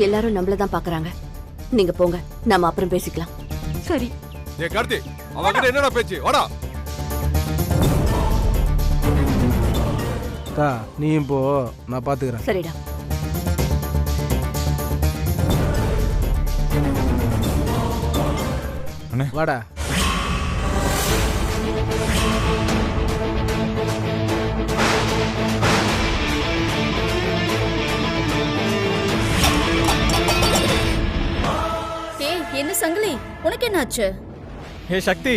எல்லாரும் நம்மளதான் பாக்குறாங்க. நீங்க போங்க, நாம அப்புறம் பேசிக்கலாம். சரி. ஏய் கார்த்தி, அவகிட்ட என்னடா பேச்சு? வாடா. அக்கா நீயும் போ, நான் பாத்துக்கிறேன். சரிடா. வாடா. என்ன சங்கிலி, உனக்கு என்னாச்சு? ஹே சக்தி,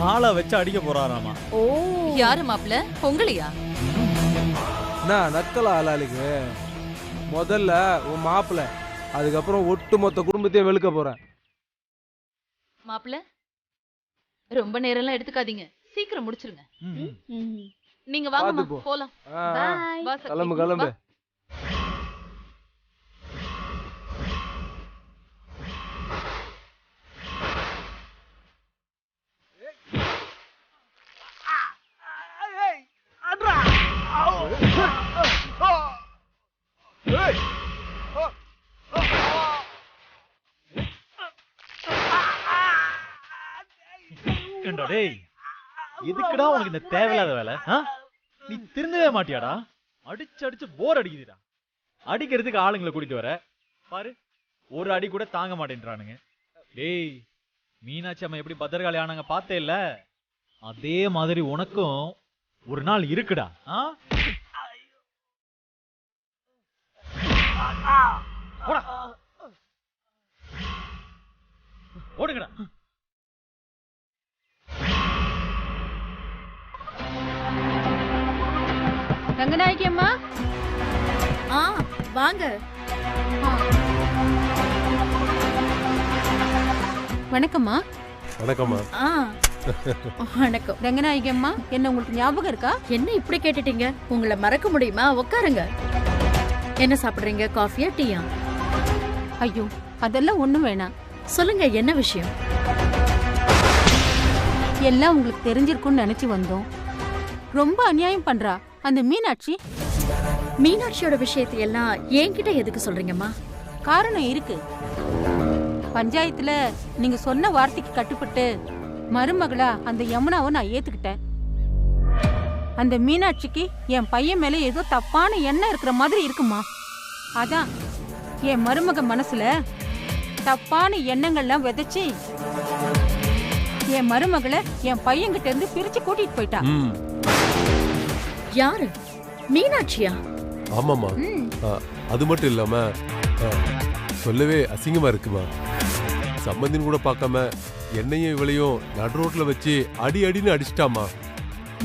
ஆளை வச்சு அடிக்க போறாராமா. ஓ, யாரு மாப்ள? உங்களையா? நான் நக்கல ஆளாளுக்கு. முதல்ல உன் மாப்பிள்ள, அதுக்கப்புறம் ஒட்டுமொத்த குடும்பத்தையும் வெளுக்க போறேன். மாப்ள, ரொம்ப நேரம்லாம் எடுத்துக்காதீங்க, சீக்கிரம் முடிச்சிருங்க. நீங்க வாங்க போலாம். கிளம்பு கிளம்பு. எதுக்குடா உனக்கு இந்த தேவையில்லாத வேலை? நீ திருந்தவே மாட்டியாடா? அடிச்சு அடிச்சு போர் அடிக்குதுடா. அடிக்கிறதுக்கு ஆளுங்களை கூட்டிட்டு வர பாரு, ஒரு அடி கூட தாங்க மாட்டேன்றானுங்க. டேய், மீனாட்சி அம்மா எப்படி பத்திரகாளி ஆனாங்க பார்த்தே இல்ல? அதே மாதிரி உனக்கும் ஒரு நாள் இருக்குடா. ஓடுங்கடா. ரங்கநாயகி அம்மா, வாங்க. வணக்கம்மா. வணக்கம்மா. வணக்கம் ரங்கநாயகி அம்மா. என்ன உங்களுக்கு ஞாபகம் இருக்கா? என்ன இப்படி கேட்டுட்டீங்க? உங்களை மறக்க முடியுமா? உட்காருங்க. என்ன சாப்பிடுறீங்க? காஃபியா டீயா? ஐயோ, அதெல்லாம் ஒண்ணும் வேணாம். சொல்லுங்க, என்ன விஷயம்? எல்லாம் உங்களுக்கு தெரிஞ்சிருக்கும்னு நினைச்சு வந்தோம். ரொம்ப அநியாயம் பண்றா அந்த மீனாட்சி. மீனாட்சியோட விஷயத்தை எல்லாம் என்கிட்ட எதுக்கு சொல்றீங்கம்மா? காரணம் இருக்கு. பஞ்சாயத்துல நீங்க சொன்ன வார்த்தைக்கு கட்டுப்பட்டு மருமகளா அந்த யமுனாவை நான் ஏத்துக்கிட்டேன். அந்த மீனாட்சிக்கு என் பையன் மேல ஏதோ தப்பான எண்ணம் இருக்கிற மாதிரி இருக்குமா. அதான் என் மருமக மனசுல தப்பான எண்ணங்கள்லாம் விதைச்சு என் மருமகளை என் பையன்கிட்ட இருந்து பிரிச்சு கூட்டிட்டு போயிட்டா. யாரு? மீனாட்சியா? ஆமாமா. அது மட்டும் இல்லாம சொல்லவே அசிங்கமா இருக்குமா. சம்பந்தின்னு கூட பார்க்காம என்னையும் இவளையும் நடு ரோட்ல வச்சு அடி அடின்னு அடிச்சிட்டாமா.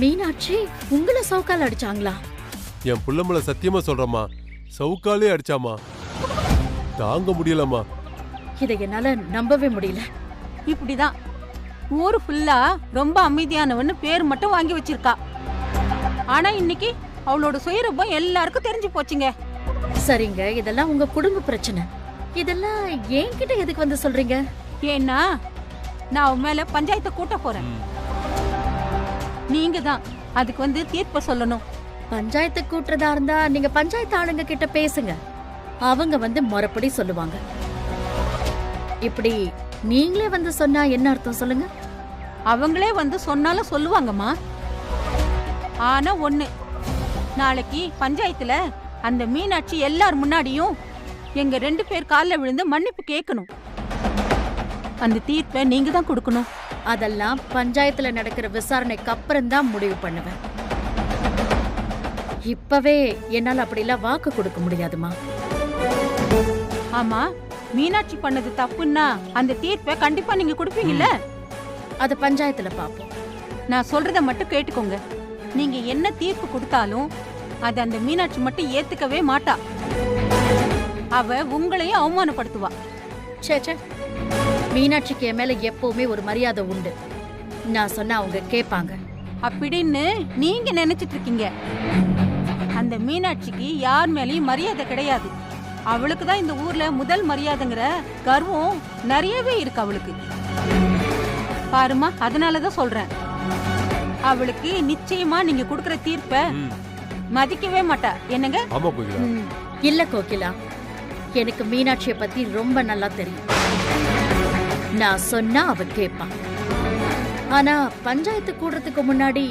மீனாட்சி உங்களை சவுக்கால அடிச்சாங்களா? என் புள்ளம்பள சத்தியமா சொல்றமா, சவுக்காலே அடிச்சாமா. தாங்க முடியலமா. இதை என்னால நம்பவே முடியல. இப்படிதான் ஊரு ஃபுல்லா ரொம்ப அமைதியானவன்னு பேர் மட்டும் வாங்கி வச்சிருக்கா. ஆனா இன்னைக்கு அவளோட சுயரூபம் எல்லாருக்கும் தெரிஞ்சு போச்சுங்க. சரிங்க, இதெல்லாம் உங்க குடும்ப பிரச்சனை. இதெல்லாம் என்கிட்ட எதுக்கு வந்து சொல்றீங்க? ஏன்னா நான் அவன் மேல பஞ்சாயத்தை கூட்ட போறேன். நீங்க தான் அதுக்கு வந்து தீர்ப்ப சொல்லணும். பஞ்சாயத்து கூட்டுறதா இருந்தா நீங்க பஞ்சாயத்து ஆளுங்க கிட்ட பேசுங்க. அவங்க வந்து முறைப்படி சொல்லுவாங்க. இப்படி நீங்களே வந்து சொன்னா என்ன அர்த்தம் சொல்லுங்க? அவங்களே வந்து சொன்னாலும் சொல்லுவாங்கம்மா. ஆனா ஒண்ணு, நாளைக்கு பஞ்சாயத்துல அந்த மீனாட்சி எல்லார் முன்னாடியும் எங்க 2 பேர் காலில் விழுந்து மன்னிப்பு கேட்கணும். அந்த தீர்ப்பை நீங்க தான் கொடுக்கணும். அதெல்லாம் பஞ்சாயத்துல நடக்கிற விசாரணைக்கு அப்புறம் தான் முடிவு பண்ணுவேன். இப்பவே என்னால அப்படிலாம் வாக்கு கொடுக்க முடியாதுமா. ஆமா, மீனாட்சி பண்ணது தப்புன்னா அந்த தீர்ப்பை கண்டிப்பா நீங்க கொடுப்பீங்கல்ல? அத பஞ்சாயத்துல பாப்போம். நான் சொல்றத மட்டும் கேட்டுக்கோங்க. நீங்க என்ன தீர்ப்பு கொடுத்தாலும் அது அந்த மீனாட்சி மட்டும் ஏத்துக்கவே மாட்டா. அவ உங்களையும் அவமானப்படுத்துவா. சேச்சே, மீனாட்சிக்கு என் மேல எப்பவுமே ஒரு மரியாதை உண்டு. நான் சொன்னா அவங்க கேட்பாங்க அப்படின்னு நீங்க நினைச்சிட்டு இருக்கீங்க. அந்த மீனாட்சிக்கு யார் மேலயும் மரியாதை கிடையாது. அவளுக்கு தான் இந்த ஊர்ல முதல் மரியாதைங்கிற கர்வம் நிறையவே இருக்கு அவளுக்கு. பாருமா, அதனாலதான் சொல்றேன். அவளுக்கு நிச்சயமா நீங்க கொடுக்கற தீர்ப்ப மதிக்கவே மாட்டா. என்னங்க? ஆமா கோகிலா. இல்ல கோகிலா, எனக்கு மீனாட்சியை பத்தி ரொம்ப நல்லா தெரியும். நான் சொன்னா அவ கேட்பான். ஆனா பஞ்சாயத்து கூடுறதுக்கு முன்னாடி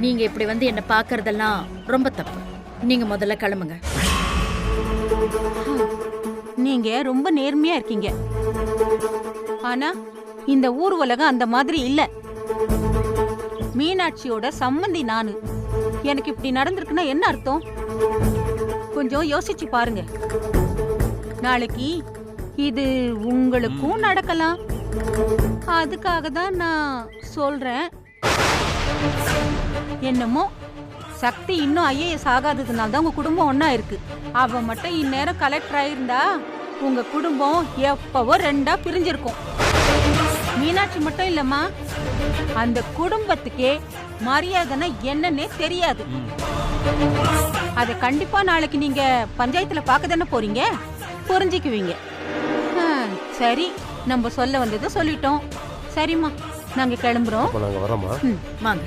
நீங்க இப்படி வந்து என்ன பாக்குறதெல்லாம் ரொம்ப தப்பு. நீங்க முதல்ல கிளம்புங்க. நீங்க ரொம்ப நேர்மையா இருக்கீங்க. ஆனா இந்த ஊர் உலகம் அந்த மாதிரி இல்ல. மீனாட்சியோட சம்மந்தி நானு. எனக்கு இப்படி நடந்திருக்குன்னா என்ன அர்த்தம்? கொஞ்சம் யோசிச்சு பாருங்க. நாளைக்கு இது உங்களுக்கும் நடக்கலாம். அதுக்காக தான் நான் சொல்றேன். என்னமோ சக்தி இன்னும் ஐஏஎஸ் ஆகாததுனால தான் உங்க குடும்பம் ஒன்னா இருக்கு. அவ மட்டும் இந்நேரம் கலெக்டர் ஆயிருந்தா உங்க குடும்பம் எப்பவோ ரெண்டா பிரிஞ்சிருக்கும். மீனாட்சி மட்டும் இல்லம்மா, அந்த குடும்பத்துக்கே மரியாதைன்னா என்னன்னே தெரியாது. அத கண்டிப்பா நாளைக்கு நீங்க பஞ்சாயத்துல பார்க்க தானே போறீங்க, புரிஞ்சுக்குவீங்க. சரி, நம்ம சொல்ல வந்ததை சொல்லிட்டோம். சரிம்மா, நாங்க கிளம்புறோம். நாங்க வரோமா? வாங்க.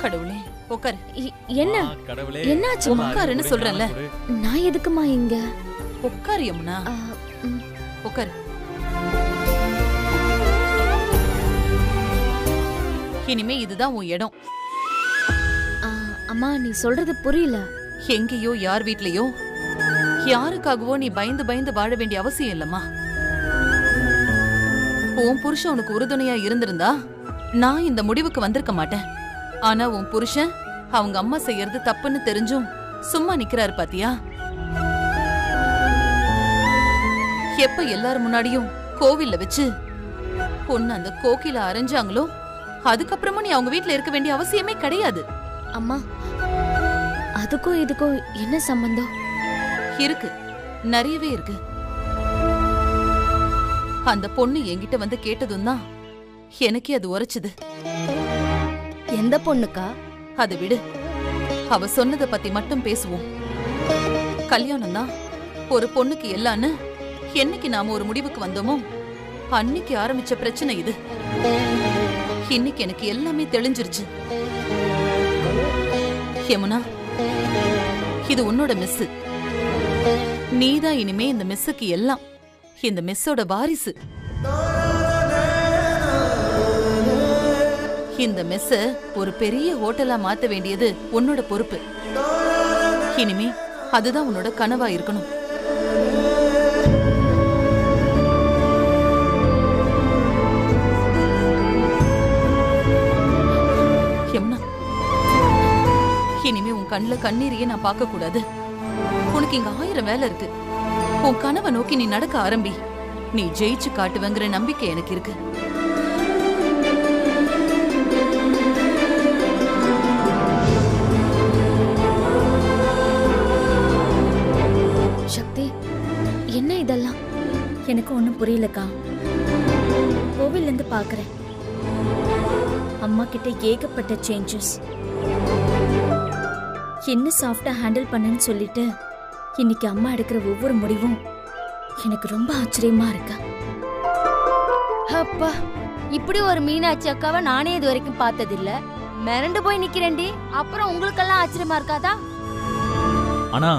கடவுளே, உட்காரு. என்ன கடவுளே, என்னாச்சு? உட்காருன்னு சொல்றேன்ல. நான் எதுக்குமா இங்க? உட்காரு யமுனா, உட்காரு. இனிமே இதுதான் உன் இடம். அம்மா, நீ சொல்றது புரியல. எங்கேயோ யார் வீட்லயோ யாருக்காகவோ நீ பயந்து பயந்து வாழ வேண்டிய அவசியம் இல்லம்மா. உன் புருஷன் உனக்கு உறுதுணையா இருந்திருந்தா நான் இந்த முடிவுக்கு வந்திருக்க மாட்டேன். ஆனா உன் புருஷன் அவங்க அம்மா செய்யறது தப்புன்னு தெரிஞ்சும் சும்மா நிக்கிறாரு பாத்தியா? எப்ப எல்லாரும் முன்னாடியும் கோவில்ல வச்சு பொண்ணு அந்த கோகில அரைஞ்சாங்களோ அதுக்கப்புறமா நீ அவங்க வீட்ல இருக்க வேண்டிய அவசியமே கிடையாது. அம்மா, அதுக்கும் இதுக்கும் என்ன சம்பந்தம்? இருக்கு, நிறையவே இருக்கு. அந்த பொண்ணு என்கிட்ட வந்து கேட்டதும் தான் எனக்கே அது உரைச்சுது. எந்த பொண்ணுக்கா? அதை விடு, அவ சொன்னதை பத்தி மட்டும் பேசுவோம். கல்யாணம் தான் ஒரு பொண்ணுக்கு எல்லான்னு என்னைக்கு நாம ஒரு முடிவுக்கு வந்தோமோ அன்னைக்கு ஆரம்பிச்ச பிரச்சனை இது. இன்னைக்கு எனக்கு எல்லாமே தெளிஞ்சிருச்சு. யமுனா, இது உன்னோட மிஸ். நீதான் இனிமே இந்த மிஸ்ஸுக்கு எல்லாம். இந்த மிஸ்ஸோட வாரிசு. இந்த மெஸ்ஸ ஒரு பெரிய ஹோட்டலா மாத்த வேண்டியது உன்னோட பொறுப்பு. இனிமே அதுதான் உன்னோட கனவா இருக்கணும். யமுனா, இனிமே உன் கண்ணுல கண்ணீரையே நான் பார்க்க கூடாது. உனக்கு இங்க 1000 வேலை இருக்கு. உன் கனவை நோக்கி நீ நடக்க ஆரம்பி. நீ ஜெயிச்சு காட்டுவங்கிற நம்பிக்கை எனக்கு இருக்கு. சக்தி, என்ன இதெல்லாம்? எனக்கு ஒன்றும் புரியலக்கா. கோவில்ல இருந்து பாக்குறேன். அம்மா கிட்ட ஏகப்பட்ட சேஞ்சஸ். என்ன சாஃப்டா ஹேண்டில் பண்ணுன்னு சொல்லிட்டு இன்னைக்கு அம்மா எடுக்கிற ஒவ்வொரு முடிவும் எனக்கு ரொம்ப ஆச்சரியமா இருக்கு. அப்பா, இப்படி ஒரு மீனாட்சி அக்காவை நானே இது வரைக்கும் பார்த்ததில்ல. மிரண்டு போய் நிக்கிறேன்டி. அப்புறம் உங்களுக்கெல்லாம் ஆச்சரியமா இருக்காதா? ஆனா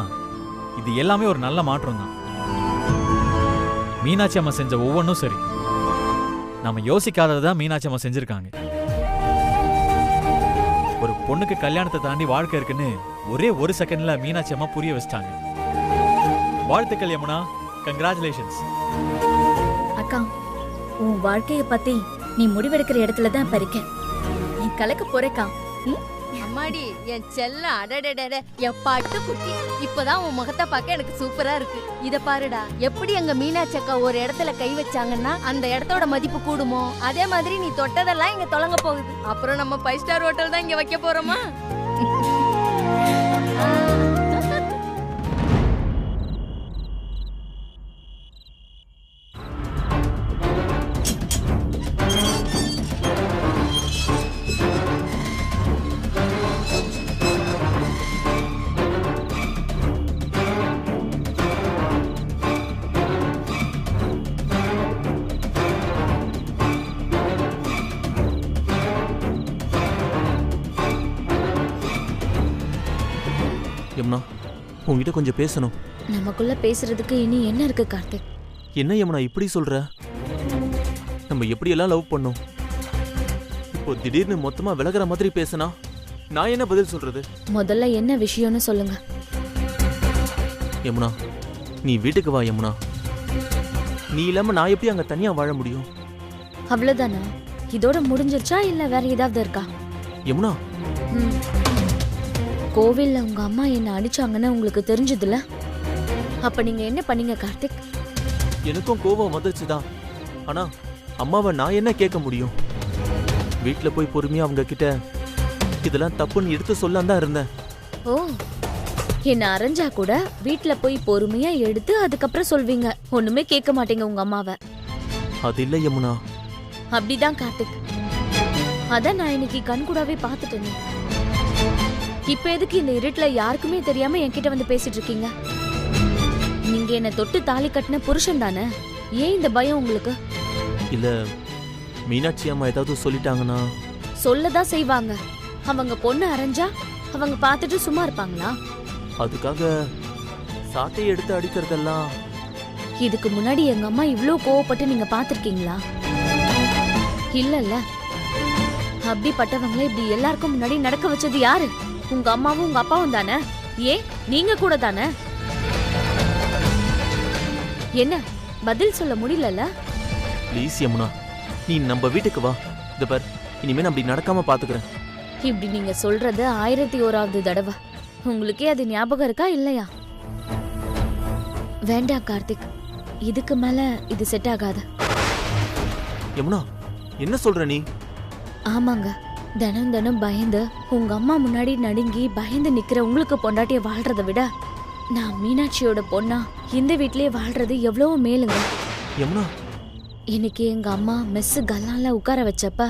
இது எல்லாமே ஒரு நல்ல மாற்றம் தான். மீனாட்சி அம்மா செஞ்ச ஒவ்வொன்றும் சரி. நாம யோசிக்காததான் மீனாட்சி அம்மா செஞ்சிருக்காங்க. ஒரு பொண்ணுக்கு கல்யாணத்தை தாண்டி வாழ்க்கை இருக்குன்னு ஒரே ஒரு செகண்ட்ல மீனாட்சி அம்மா புரிய வச்சிட்டாங்க. வாழ்த்துக்கள் யமுனா, கங்க்ராச்சுலேஷன்ஸ். அக்கா, உன் வாழ்க்கைய பத்தி நீ முடிவெடுக்கிற இடத்துல தான் பறிக்க. நீ கலக்க போறேக்கா. அம்மாடி, என் செல்லம், அடடடட, என் பாட்டு குட்டி. இப்பதான் உன் முகத்தை பார்க்க எனக்கு சூப்பரா இருக்கு. இத பாருடா, எப்படி எங்க மீனாட்சி அக்கா ஒரு இடத்துல கை வச்சாங்கன்னா அந்த இடத்தோட மதிப்பு கூடுமோ, அதே மாதிரி நீ தொட்டதெல்லாம் இங்க தொலைங்க போகுது. அப்புறம் நம்ம 5 ஸ்டார் ஹோட்டல் தான் இங்க வைக்க போறோமா? உன்கிட்ட கொஞ்சம் பேசணும். நமக்குள்ள பேசுறதுக்கு இனி என்ன இருக்கு கார்த்திக்? என்ன யமுனா இப்படி சொல்ற? நம்ம எப்படியெல்லாம் லவ் பண்ணோம், இப்போ திடீர்னு மொத்தமா விலகுற மாதிரி பேசினா நான் என்ன பதில் சொல்றது? முதல்ல என்ன விஷயம்னு சொல்லுங்க. யமுனா, நீ வீட்டுக்கு வா யமுனா. நீ இல்லாம நான் எப்படி அங்க தனியா வாழ முடியும்? அவ்வளவுதானா? இதோட முடிஞ்சிருச்சா இல்ல வேற ஏதாவது இருக்கா? யமுனா, கோவில்ல உங்க அம்மா என்ன அடிச்சாங்கன்னு உங்களுக்கு தெரிஞ்சதுல, அப்ப நீங்க என்ன பண்ணீங்க கார்த்திக்? எனக்கும் கோபம் வந்துச்சுதான். ஆனா அம்மாவை நான் என்ன கேட்க முடியும்? வீட்டுல போய் பொறுமையா அவங்க கிட்ட இதெல்லாம் தப்புன்னு எடுத்து சொல்லாம தான் இருந்தேன். ஓ, என்ன அரைஞ்சா கூட வீட்ல போய் பொறுமையா எடுத்து அதுக்கப்புறம் சொல்வீங்க, ஒண்ணுமே கேட்க மாட்டீங்க உங்க அம்மாவை. அது இல்ல யமுனா. அப்படிதான் கார்த்திக், அதான் நான் இன்னைக்கு கண்கூடாவே பாத்துட்டேனே. இப்ப எதுக்கு இந்த இருட்டுல யாருக்குமே தெரியாம என்கிட்ட வந்து பேசிட்டு இருக்கீங்க? நீங்க என்ன தொட்டு தாலி கட்டின புருஷன் தானே, ஏன் இந்த பயம் உங்களுக்கு? இல்ல மீனாட்சி அம்மா ஏதாவது சொல்லிட்டாங்கன்னா? சொல்லதான் செய்வாங்க. அவங்க பொண்ணு அரைஞ்சா அவங்க பார்த்துட்டு சும்மா இருப்பாங்களா? அதுக்காக சாட்டையை எடுத்து அடிக்கிறதெல்லாம். இதுக்கு முன்னாடி எங்க அம்மா இவ்ளோ கோவப்பட்டு நீங்க பாத்திருக்கீங்களா? இல்லல்ல. அப்படிப்பட்டவங்களை இப்படி எல்லாருக்கும் முன்னாடி நடக்க வச்சது யாரு? உங்க அம்மாவும் உங்க அப்பாவும் தானே. ஏன் நீங்க கூட தானே? என்ன பதில் சொல்ல முடியலல்ல? ப்ளீஸ் யமுனா, நீ நம்ம வீட்டுக்கு வா. இந்த பார், இனிமே நான் அப்படி நடக்காம பாத்துக்கிறேன். இப்படி நீங்க சொல்றது 1001வது தடவை. உங்களுக்கே அது ஞாபகம் இருக்கா இல்லையா? வேண்டாம் கார்த்திக், இதுக்கு மேல இது செட் ஆகாது. யமுனா, என்ன சொல்ற நீ? ஆமாங்க, தினம் தினம் பயந்து உங்க அம்மா முன்னாடி நடுங்கி பயந்து நிக்கிற உங்களுக்கு பொண்டாட்டிய வாழ்றத விட நான் மீனாட்சியோட பொண்ணா இந்த வீட்லயே வாழ்றது எவ்வளவோ மேலுங்க. யமுனா, இன்னைக்கு எங்க அம்மா மெஸ் கல்லால உட்கார வச்சப்ப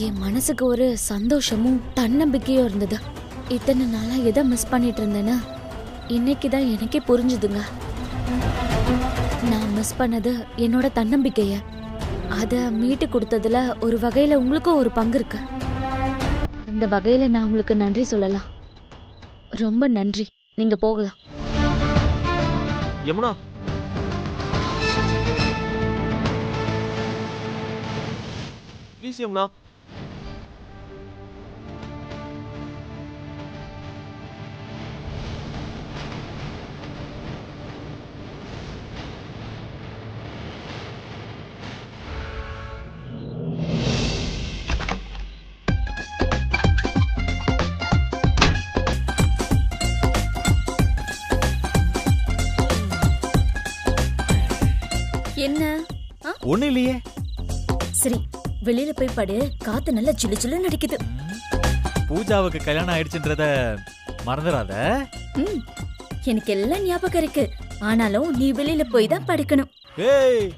என் மனசுக்கு ஒரு சந்தோஷமும் தன்னம்பிக்கையும் இருந்தது. இத்தனை நாளா எதை மிஸ் பண்ணிட்டு இருந்தேன்னு இன்னைக்குதான் எனக்கே புரிஞ்சுதுங்க. நான் மிஸ் பண்ணது என்னோட தன்னம்பிக்கைய. அத மீட்டு கொடுத்ததுல ஒரு வகையில உங்களுக்கும் ஒரு பங்கு இருக்கு. இந்த வகையில நான் உங்களுக்கு நன்றி சொல்லலாம். ரொம்ப நன்றி. நீங்க போகலாம். யமுனா, ப்ளீஸ் யமுனா. என்ன? ஒண்ணு இல்லையே. சரி, வெளியில போய் படு, காத்து நல்லா சிலு சிலுன்னு அடிக்குது. பூஜாவுக்கு கல்யாணம் ஆயிடுச்சுன்றத மறந்துடாத. எனக்கு எல்லாம் ஞாபகம் இருக்கு, ஆனாலும் நீ வெளியில போய் தான் படுக்கணும். ஏய்,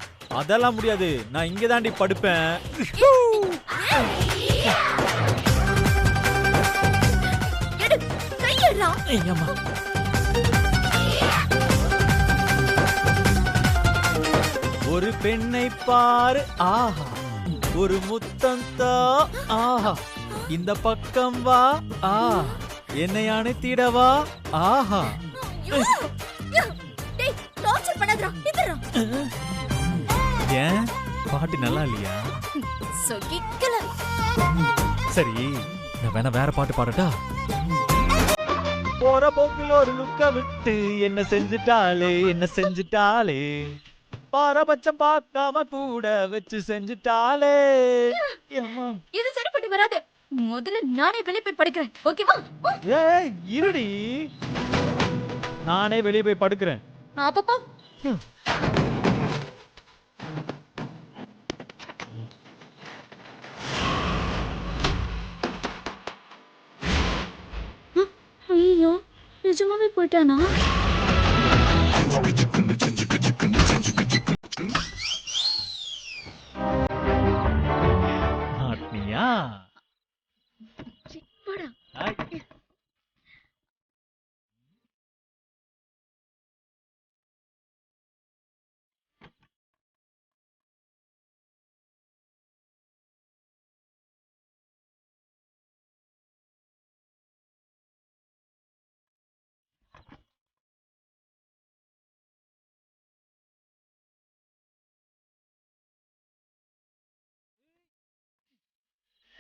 அதெல்லாம் முடியாது. நான் இங்க தாண்டி படுப்பேன். ஐயம்மா. ஒரு பெண்ணை பாரு, ஆஹா, ஒரு முத்தம் தா, ஆஹா, இந்த பக்கம் வா, ஆ, என்னை அணைத்திடவா, ஆஹா. ஏன் பாட்டு நல்லா இல்லையா? சரி, நான் வேணா வேற பாட்டு பாடட்டா? போற போக்கில் ஒரு லுக்க விட்டு என்ன செஞ்சுட்டாளே, என்ன செஞ்சுட்டாளே, பாரபட்சம் பார்க்காம கூட வச்சு செஞ்சுட்டாளே. இது சரிப்பட்டு வராது. முதல்ல நானே வெளியே போய் படுக்கிறேன், ஓகேவா? ஏய் இருடி, நானே வெளியே போய் படுக்கிறேன். அப்பப்பா ஐயோ, நிஜமாவே போயிட்டானா? மாட்டினியா?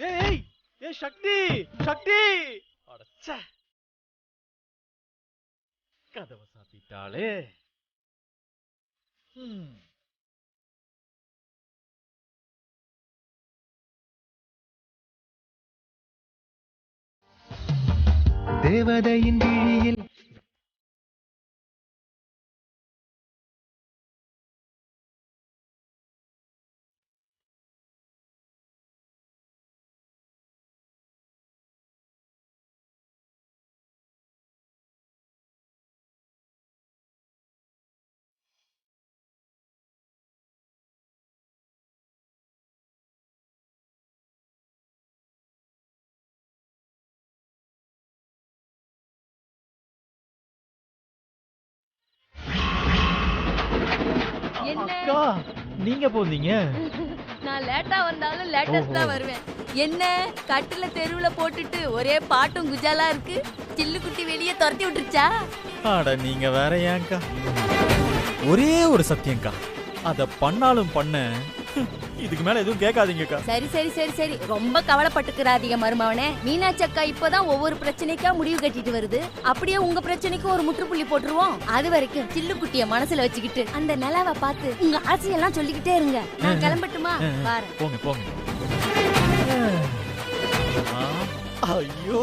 ஏய் ஏய் சக்தி சக்தி அடச்சே கதவை சாத்திட்டாளே. தேவதையின் விழியில் அக்கா நீங்க போந்தீங்க. நான் லேட்டா வந்தாலும் லேட்டஸ்டா வருவேன். என்ன கட்டில தெருவுல போட்டுட்டு ஒரே பாட்டும் குஜாலா இருக்கு. சில்லுக்குட்டி வெளியே துரத்தி விட்டுருச்சா? அட நீங்க வேற ஏன்க்கா. ஒரே ஒரு சத்தியம்க்கா, அத பண்ணாலும் பண்ண இதுக்கு மேல எதுவும் கேட்காதீங்கக்கா. சரி சரி சரி சரி, ரொம்ப கவலைப்பட்டுக்கிறாதீங்க மருமவனே. மீனாட்சி அக்கா இப்பதான் ஒவ்வொரு பிரச்சனைக்கா முடிவு கட்டிட்டு வருது. அப்படியே உங்க பிரச்சனைக்கு ஒரு முற்றுப்புள்ளி போட்டுருவோம். அது வரைக்கும் சில்லுக்குட்டிய மனசுல வச்சுக்கிட்டு அந்த நிலாவை பார்த்து உங்க ஆசையெல்லாம் சொல்லிக்கிட்டே இருங்க. நான் கிளம்பட்டுமா? பாரு. போங்க போங்க. ஐயோ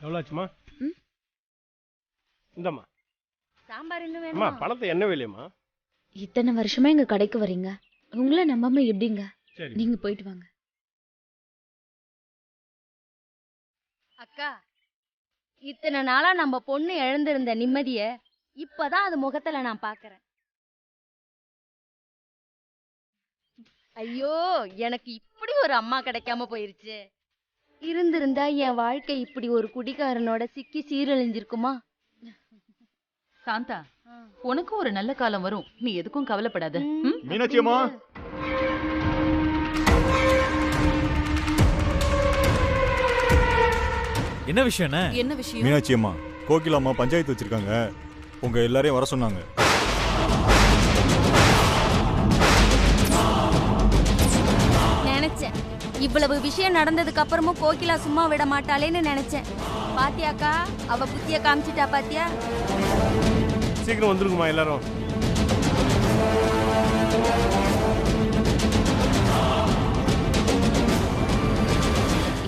எவ்வளோ ஆச்சுமா? இந்தம்மா. சாம்பார் இன்னும் அம்மா வேணுமா? பணத்தை என்ன வேலையம்மா? இத்தனை வருஷமா எங்க கடைக்கு வரீங்க, உங்களை நம்பாம எப்படிங்க? சரி நீங்க போயிட்டு வாங்க. அக்கா, இத்தனை நாளா நம்ம பொண்ணு இழந்திருந்த நிம்மதிய இப்பதான் அது முகத்துல நான் பாக்குறேன். ஐயோ, எனக்கு இப்படி ஒரு அம்மா கிடைக்காம போயிருச்சு. இருந்திருந்தா என் வாழ்க்கை இப்படி ஒரு குடிகாரனோட சிக்கி சீரழிஞ்சிருக்குமா? சாந்தா, உனக்கு ஒரு நல்ல காலம் வரும், நீ எதுக்கும் கவலைப்படாத. மீனாட்சி அம்மா. என்ன விஷயம்? என்ன விஷயம்? மீனாட்சி அம்மா, கோகிலா அம்மா பஞ்சாயத்து வச்சிருக்காங்க, உங்க எல்லாரையும் வர சொன்னாங்க. நினைச்சேன் இவ்வளவு விஷயம் நடந்ததுக்கு அப்புறமும் கோகிலா சும்மா விட மாட்டாளேன்னு நினைச்சேன். பாத்தியாக்கா, அவ புத்திய காமிச்சிட்டா பாத்தியா? சீக்கிரம் வந்துருக்குமா எல்லாரும்?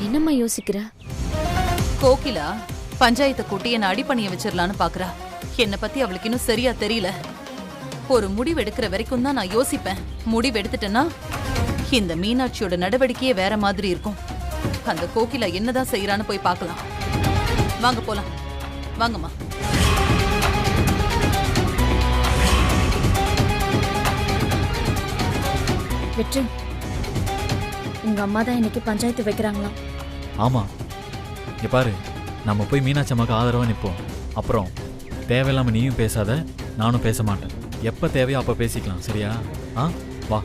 என்னம்மா யோசிக்கிற? கோகிலா பஞ்சாயத்தை கூட்டி என்ன அடிப்பணிய வச்சிடலான்னு பாக்குறா. என்னை பத்தி அவளுக்கு இன்னும் சரியா தெரியல. ஒரு முடிவு எடுக்கிற வரைக்கும் தான் நான் யோசிப்பேன். முடிவு எடுத்துட்டேன்னா இந்த மீனாட்சியோட நடவடிக்கையே வேற மாதிரி இருக்கும். அந்த கோகிலா என்னதான் செய்யறான்னு போய் பார்க்கலாம். வாங்க போலாம். வாங்கம்மா. வெற்றி, உங்க அம்மா தான் இன்னைக்கு பஞ்சாயத்து வைக்கிறாங்களா? ஆமா, இங்க பாரு, நம்ம போய் மீனாட்சி அம்மாக்கு ஆதரவா நிற்போம். அப்புறம் தேவையில்லாம நீயும் பேசாத, நானும் பேச மாட்டேன். எப்ப தேவையோ அப்ப பேசிக்கலாம், சரியா? வா.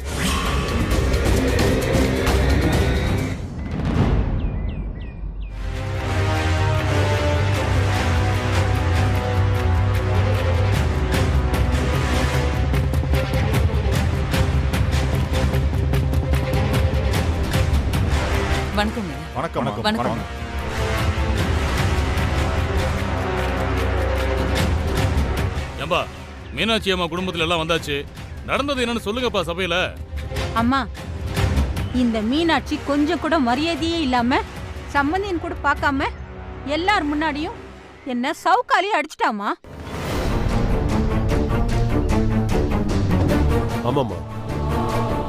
வணக்கம். வணக்கம். வணக்கம். ஏம்பா, மீனாட்சி அம்மா குடும்பத்துல எல்லாம் வந்தாச்சு, நடந்தது என்னன்னு சொல்லுங்கப்பா சபையில. அம்மா, இந்த மீனாட்சி கொஞ்சம் கூட மரியாதையே இல்லாம சம்பந்தியன் கூட பார்க்காம எல்லார் முன்னாடியும் என்ன சவுக்காலி அடிச்சிட்டாமா. ஆமாம்மா,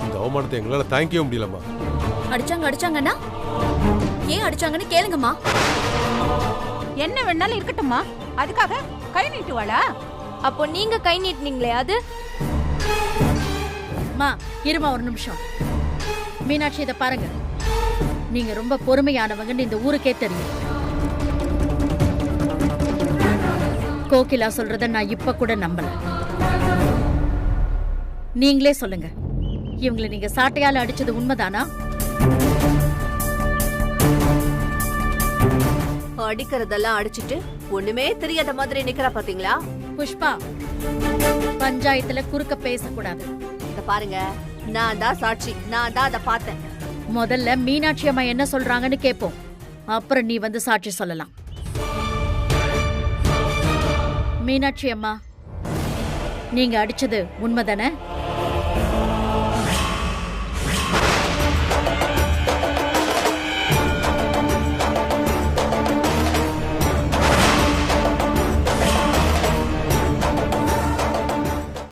இந்த அவமானத்தை எங்களால தாங்கிக்கவே முடியலம்மா. அடிச்சாங்கன்னா ஏன் அடிச்சாங்கன்னு கேளுங்கம்மா. என்ன வேணாலும் இருக்கட்டும்மா, அதுக்காக கை நீட்டுவாளா? அப்போ நீங்க கை நீட்டினீங்களே அது? மா, இருமா ஒரு நிமிஷம். மீனாட்சி, இதை பாருங்க, நீங்க ரொம்ப பொறுமையானவங்கன்னு இந்த ஊருக்கே தெரியும். கோகிலா சொல்றத நான் இப்ப கூட நம்பல. நீங்களே சொல்லுங்க, இவங்களை நீங்க சாட்டையால அடிச்சது உண்மைதானா? அடிக்கிறதெல்லாம் அடிச்சிட்டு ஒண்ணுமே தெரியாத மாதிரி நிக்கிறா பாத்தீங்களா? புஷ்பா, பஞ்சாயத்துல குறுக்க பேசக்கூடாது. இத பாருங்க, நான் தான் சாட்சி, நான் தான் அதை பார்த்தேன். முதல்ல மீனாட்சி அம்மா என்ன சொல்றாங்கன்னு கேட்போம், அப்புறம் நீ வந்து சாட்சி சொல்லலாம். மீனாட்சி அம்மா, நீங்க அடிச்சது உண்மைதானே?